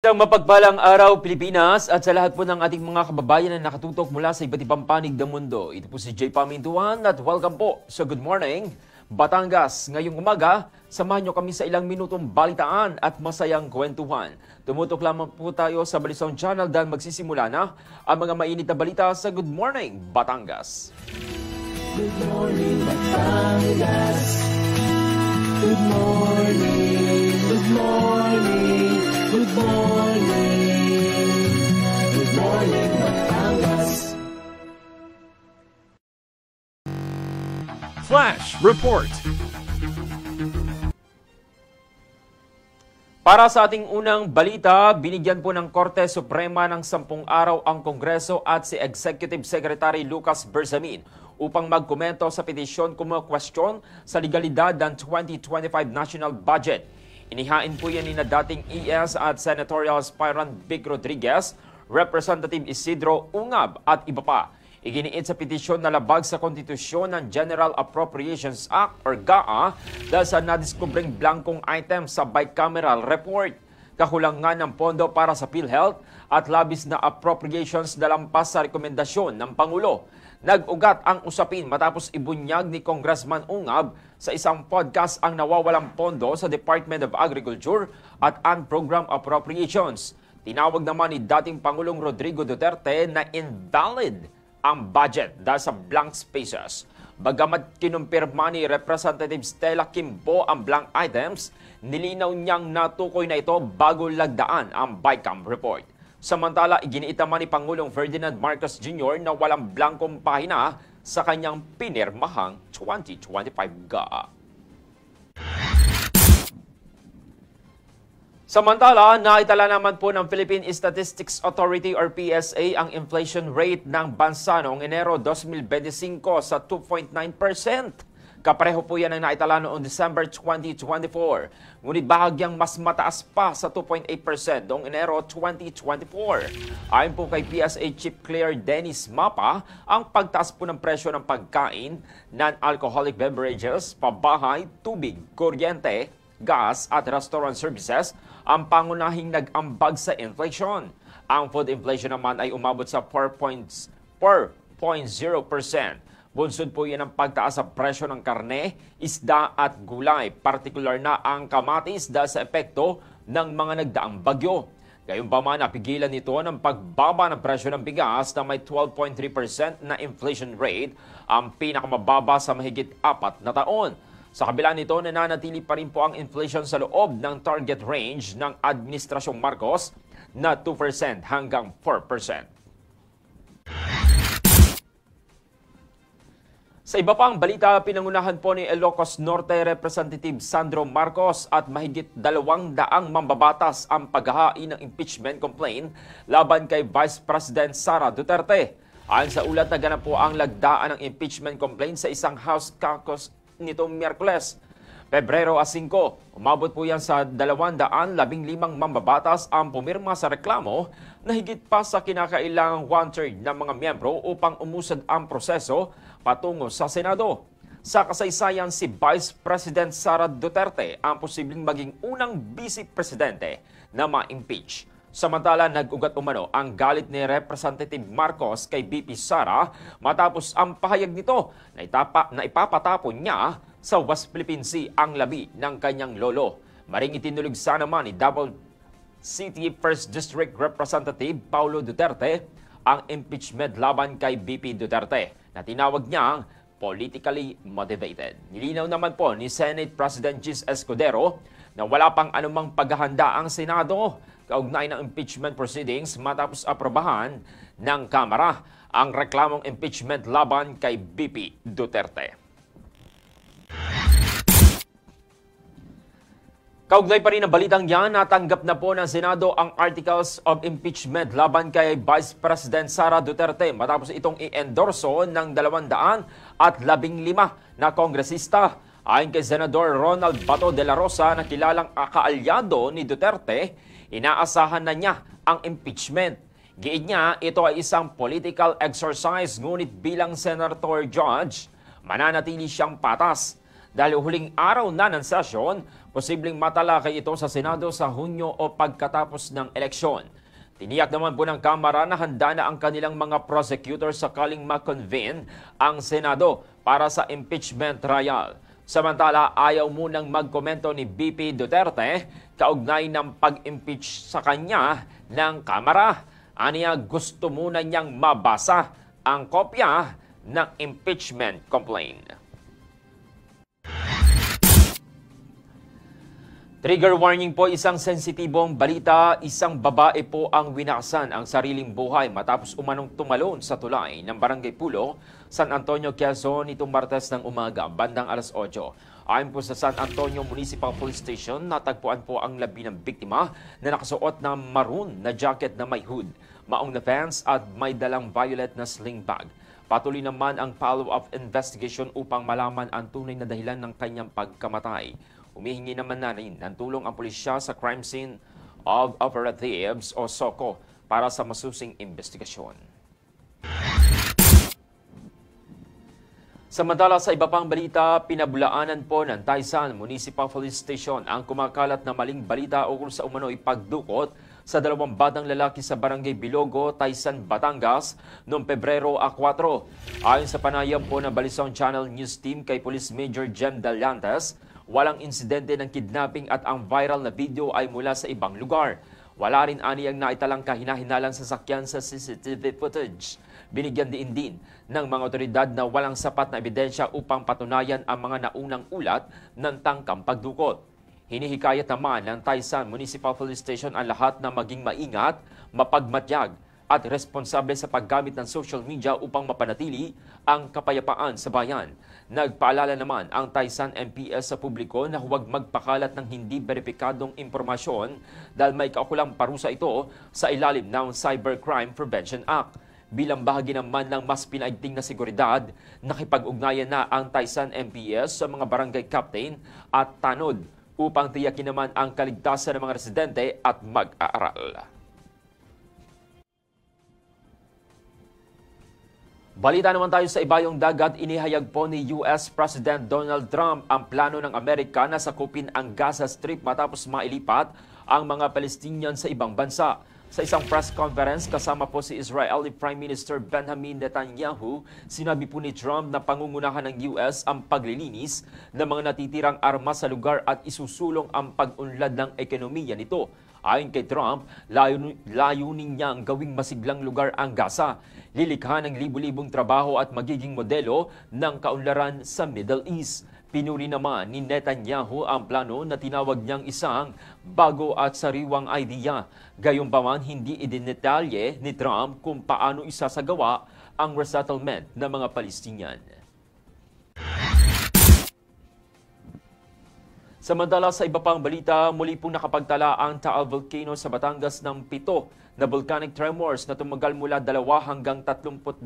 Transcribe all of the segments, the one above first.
Isang mapagpalang araw, Pilipinas, at sa lahat po ng ating mga kababayan na nakatutok mula sa iba't ibang panig ng mundo. Ito po si Jay Pamintuan at welcome po sa Good Morning, Batangas. Ngayong umaga, samahan nyo kami sa ilang minutong balitaan at masayang kwentuhan. Tumutok lamang po tayo sa Balisong Channel dahil magsisimula na ang mga mainit na balita sa Good Morning, Batangas. Good morning, Batangas. Good morning, good morning, good morning, good morning, Batangas. Flash Report. Para sa ating unang balita, binigyan po ng Korte Suprema ng 10 araw ang Kongreso at si Executive Secretary Lucas Bersamin upang magkomento sa petisyon kumukwestiyon sa legalidad ng 2025 National Budget. Inihain po yan ni na dating ES at Senatorial Aspirant Vic Rodriguez, Representative Isidro Ungab at iba pa. Iginiit sa petisyon na labag sa konstitusyon ng General Appropriations Act or GAA dahil sa nadiskubring blankong item sa bicameral report. Kakulangan ng pondo para sa PhilHealth at labis na appropriations na lampas sa rekomendasyon ng Pangulo. Nag-ugat ang usapin matapos ibunyag ni Congressman Ungab sa isang podcast ang nawawalang pondo sa Department of Agriculture at Unprogram Appropriations. Tinawag naman ni dating Pangulong Rodrigo Duterte na invalid ang budget dahil sa blank spaces. Bagamat kinumpirma ni Representative Stella Kimbo ang blank items, nilinaw niyang natukoy na ito bago lagdaan ang BICAM report. Samantala, iginiit naman ni Pangulong Ferdinand Marcos Jr. na walang blankong pahina sa kanyang pinirmahang 2025 GAA. Samantala, naitala naman po ng Philippine Statistics Authority or PSA ang inflation rate ng bansa noong Enero 2025 sa 2.9%. Kapareho po yan ang naitala noong December 2024. Ngunit bahagyang mas mataas pa sa 2.8% noong Enero 2024. Ayon po kay PSA Chief Claire Dennis Mapa, ang pagtaas po ng presyo ng pagkain, non-alcoholic beverages, pabahay, tubig, kuryente, gas at restaurant services ang pangunahing nag-ambag sa inflation. Ang food inflation naman ay umabot sa 4.0%. Bunsod po yan ang pagtaas sa presyo ng karne, isda at gulay, partikular na ang kamatis dahil sa epekto ng mga nagdaang bagyo. Gayunpaman, napigilan nito ng pagbaba ng presyo ng bigas na may 12.3% na inflation rate, ang pinakamababa sa mahigit 4 na taon. Sa kabila nito, nananatili pa rin po ang inflation sa loob ng target range ng Administrasyong Marcos na 2% hanggang 4%. Sa iba pang balita, pinangunahan po ni Ilocos Norte Representative Sandro Marcos at mahigit 200 mambabatas ang paghahain ng impeachment complaint laban kay Vice President Sara Duterte. Ayon sa ulat, naganap po ang lagdaan ng impeachment complaint sa isang House caucus nitong Miyerkules, Pebrero 5. Umabot po yan sa 215 mambabatas ang pumirma sa reklamo na higit pa sa kinakailangang 1/3 ng mga miyembro upang umusad ang proseso patungo sa Senado. Sa kasaysayan, si Vice President Sara Duterte ang posibleng maging unang vice presidente na ma-impeach. Samantala, nag-ugat umano ang galit ni Representative Marcos kay VP Sara matapos ang pahayag nito na ipapatapon niya sa West Philippine Sea ang labi ng kanyang lolo. Maring itinulog sa naman ni Davao City 1st District Representative Paulo Duterte ang impeachment laban kay VP Duterte na tinawag niyang politically motivated. Nilinaw naman po ni Senate President Chis Escudero na wala pang anumang paghahanda ang Senado kaugnay ng impeachment proceedings matapos aprobahan ng Kamara ang reklamong impeachment laban kay VP Duterte. Kaugnay pa rin ang balitang yan, natanggap na po ng Senado ang Articles of Impeachment laban kay Vice President Sara Duterte matapos itong i-endorso ng 215 na kongresista. Ayon kay Senador Ronald Bato de la Rosa na kilalang kaalyado ni Duterte, inaasahan na niya ang impeachment. Giit niya, ito ay isang political exercise ngunit bilang senator judge, mananatili siyang patas. Dahil huling araw na ng sesyon, posibleng matalakay ito sa Senado sa Hunyo o pagkatapos ng eleksyon. Tiniyak naman po ng Kamara na handa na ang kanilang mga prosecutor sakaling ma-convene ang Senado para sa impeachment trial. Samantala, ayaw munang magkomento ni BP Duterte kaugnay ng pag-impeach sa kanya ng Kamara. Aniya, gusto muna niyang mabasa ang kopya ng impeachment complaint. Trigger warning po, isang sensitibong balita, isang babae po ang winakasan ang sariling buhay matapos umanong tumalon sa tulay ng Barangay Pulo, San Antonio, Quezon nitong Martes ng umaga, bandang alas 8. Ayon po sa San Antonio Municipal Police Station, natagpuan po ang labi ng biktima na nakasuot ng maroon na jacket na may hood, maong na pants at may dalang violet na sling bag. Patuloy naman ang follow-up investigation upang malaman ang tunay na dahilan ng kanyang pagkamatay. Humihingi naman na rin ng tulong ang pulisya sa Crime Scene of Operatives o SOCO para sa masusing investigasyon. Samantala sa iba pang balita, pinabulaanan po ng Taysan Municipal Police Station ang kumakalat na maling balita ukol sa umano'y pagdukot sa 2 batang lalaki sa Barangay Bilogo, Taysan, Batangas noong Pebrero 4. Ayon sa panayam po ng Balisong Channel News Team kay Police Major Jem Daliantes, walang insidente ng kidnapping at ang viral na video ay mula sa ibang lugar. Wala rin aniyang naitalang kahina-hinalang sasakyan sa CCTV footage. Binigyan din ng mga otoridad na walang sapat na ebidensya upang patunayan ang mga naunang ulat ng tangkang pagdukot. Hinihikayat naman ng Taysan Municipal Police Station ang lahat na maging maingat, mapagmatyag at responsable sa paggamit ng social media upang mapanatili ang kapayapaan sa bayan. Nagpaalala naman ang Taysan MPS sa publiko na huwag magpakalat ng hindi beripikadong impormasyon dahil may kaukulang parusa ito sa ilalim ng Cybercrime Prevention Act. Bilang bahagi naman ng mas pinaigting na seguridad, nakipag-ugnayan na ang Taysan MPS sa mga barangay captain at tanod upang tiyakin naman ang kaligtasan ng mga residente at mag-aaral. Balita naman tayo sa ibayong dagat, inihayag po ni US President Donald Trump ang plano ng Amerika na sakupin ang Gaza Strip matapos mailipat ang mga Palestinian sa ibang bansa. Sa isang press conference kasama po si Israeli Prime Minister Benjamin Netanyahu, sinabi po ni Trump na pangungunahan ng US ang paglilinis ng mga natitirang armas sa lugar at isusulong ang pag-unlad ng ekonomiya nito. Ayon kay Trump, layunin niyang gawing masiglang lugar ang Gaza, lilikha ng libu-libong trabaho at magiging modelo ng kaunlaran sa Middle East. Pinuri naman ni Netanyahu ang plano na tinawag niyang isang bago at sariwang idea. Gayunpaman, hindi idinetalye ni Trump kung paano isasagawa ang resettlement ng mga Palestinian. Samantala sa iba pang balita, muli pong nakapagtala ang Taal Volcano sa Batangas ng 7 na volcanic tremors na tumagal mula 2 hanggang 32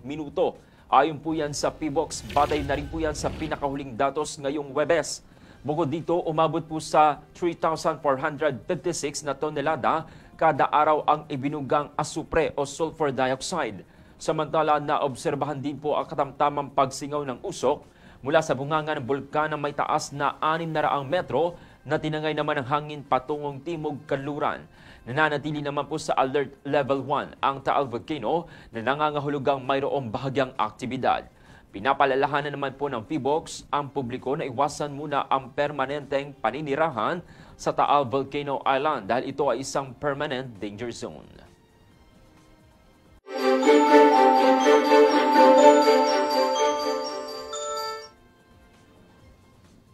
minuto. Ayon po yan sa PBOX, batay na rin po yan sa pinakahuling datos ngayong Huwebes. Bukod dito, umabot po sa 3,456 na tonelada kada araw ang ibinugang asupre o sulfur dioxide. Samantala, naobserbahan din po ang katamtamang pagsingaw ng usok mula sa bunganga ng bulkan na may taas na 600 metro na tinangay naman ng hangin patungong timog kanluran. Nananatili naman po sa Alert Level 1 ang Taal Volcano na nangangahulugang mayroong bahagyang aktibidad. Pinapalalahanan naman po ng PBOX ang publiko na iwasan muna ang permanenteng paninirahan sa Taal Volcano Island dahil ito ay isang permanent danger zone.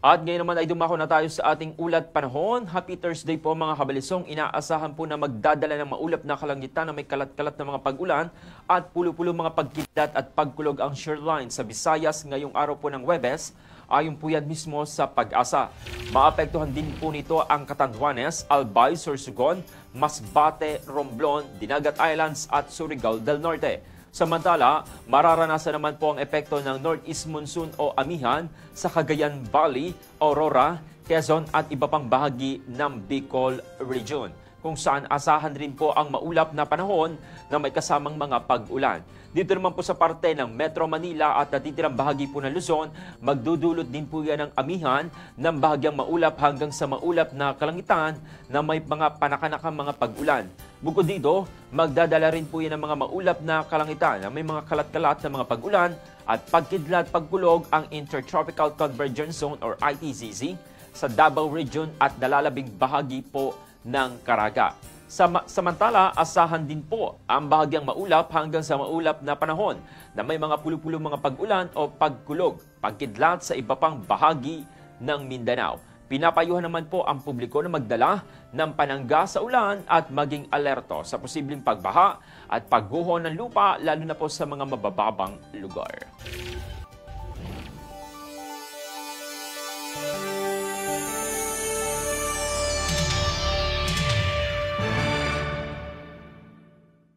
At ngayon naman ay dumako na tayo sa ating ulat panahon. Happy Thursday po mga kabalisong. Inaasahan po na magdadala ng maulap na kalangitan na may kalat-kalat na mga pag-ulan at pulo-pulo mga pagkilat at pagkulog ang shoreline sa Visayas ngayong araw po ng Huwebes. Ayon po yan mismo sa Pag-asa. Maapektuhan din po nito ang Catanduanes, Albay, Sorsogon, Masbate, Romblon, Dinagat Islands at Surigao del Norte. Samantala, mararanasan naman po ang epekto ng Northeast Monsoon o Amihan sa Cagayan Valley, Aurora, Quezon at iba pang bahagi ng Bicol Region. kung saan asahan rin po ang maulap na panahon na may kasamang mga pag-ulan. Dito naman po sa parte ng Metro Manila at natitirang bahagi po ng Luzon, magdudulot din po yan ng amihan ng bahagyang maulap hanggang sa maulap na kalangitan na may mga panakanakang mga pag-ulan. Bukod dito, magdadala rin po yan ng mga maulap na kalangitan na may mga kalat-kalat na mga pag-ulan at pagkidlat pagkulog ang Intertropical Convergence Zone or ITCZ sa Davao Region at nalalabing bahagi po ng Caraga. Samantala, asahan din po ang bahagyang maulap hanggang sa maulap na panahon na may mga pulupulong mga pag-ulan o pagkulog, pagkidlat sa iba pang bahagi ng Mindanao. Pinapayuhan naman po ang publiko na magdala ng panangga sa ulan at maging alerto sa posibleng pagbaha at pagguho ng lupa lalo na po sa mga mabababang lugar.